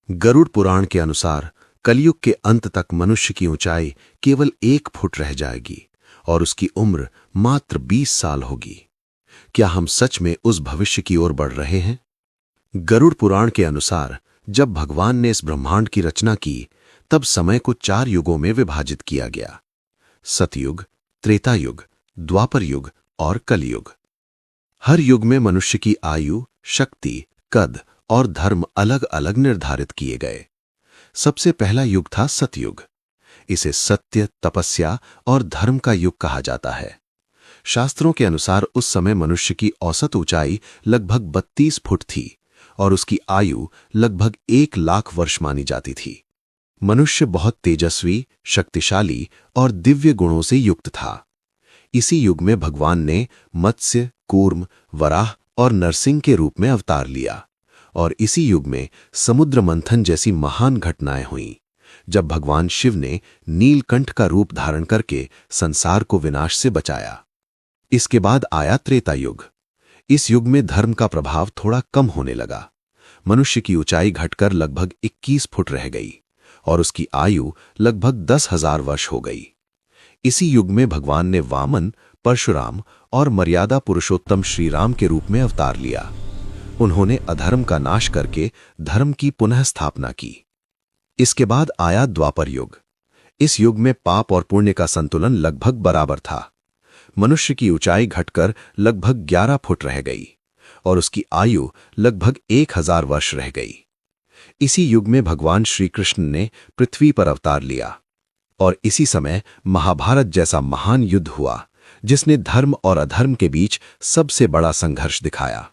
गरुड़ पुराण के अनुसार कलयुग के अंत तक मनुष्य की ऊंचाई केवल 1 फुट रह जाएगी और उसकी उम्र मात्र 20 साल होगी। क्या हम सच में उस भविष्य की ओर बढ़ रहे हैं? गरुड़ पुराण के अनुसार जब भगवान ने इस ब्रह्मांड की रचना की, तब समय को 4 युगों में विभाजित किया गया: सतयुग, त्रेता युग, द्वापर युग और कलयुग। हर युग में मनुष्य की आयु, शक्ति, कद और धर्म अलग अलग निर्धारित किए गए। सबसे पहला युग था सतयुग। इसे सत्य, तपस्या और धर्म का युग कहा जाता है। शास्त्रों के अनुसार उस समय मनुष्य की औसत ऊंचाई लगभग 32 फुट थी और उसकी आयु लगभग 1 लाख वर्ष मानी जाती थी। मनुष्य बहुत तेजस्वी, शक्तिशाली और दिव्य गुणों से युक्त था। इसी युग में भगवान ने मत्स्य, कूर्म, वराह और नरसिंह के रूप में अवतार लिया और इसी युग में समुद्र मंथन जैसी महान घटनाएं हुईं, जब भगवान शिव ने नीलकंठ का रूप धारण करके संसार को विनाश से बचाया। इसके बाद आया त्रेता युग। इस युग में धर्म का प्रभाव थोड़ा कम होने लगा। मनुष्य की ऊंचाई घटकर लगभग 21 फुट रह गई और उसकी आयु लगभग 10,000 वर्ष हो गई। इसी युग में भगवान ने वामन, परशुराम और मर्यादा पुरुषोत्तम श्री राम के रूप में अवतार लिया। उन्होंने अधर्म का नाश करके धर्म की पुनः स्थापना की। इसके बाद आया द्वापर युग। इस युग में पाप और पुण्य का संतुलन लगभग बराबर था। मनुष्य की ऊंचाई घटकर लगभग 11 फुट रह गई और उसकी आयु लगभग 1000 वर्ष रह गई। इसी युग में भगवान श्री कृष्ण ने पृथ्वी पर अवतार लिया और इसी समय महाभारत जैसा महान युद्ध हुआ, जिसने धर्म और अधर्म के बीच सबसे बड़ा संघर्ष दिखाया।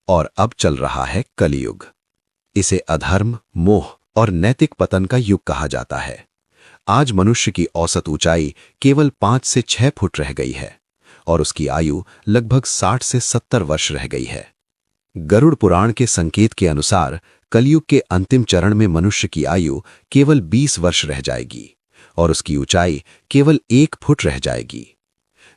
और अब चल रहा है कलियुग। इसे अधर्म, मोह और नैतिक पतन का युग कहा जाता है। आज मनुष्य की औसत ऊंचाई केवल 5 से 6 फुट रह गई है और उसकी आयु लगभग 60 से 70 वर्ष रह गई है। गरुड़ पुराण के संकेत के अनुसार कलयुग के अंतिम चरण में मनुष्य की आयु केवल 20 वर्ष रह जाएगी और उसकी ऊंचाई केवल 1 फुट रह जाएगी।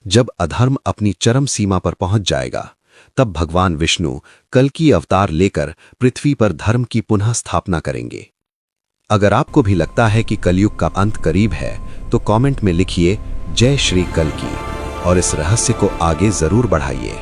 जब अधर्म अपनी चरम सीमा पर पहुंच जाएगा, तब भगवान विष्णु कल्कि अवतार लेकर पृथ्वी पर धर्म की पुनः स्थापना करेंगे। अगर आपको भी लगता है कि कलयुग का अंत करीब है, तो कमेंट में लिखिए जय श्री कल्कि और इस रहस्य को आगे जरूर बढ़ाइए।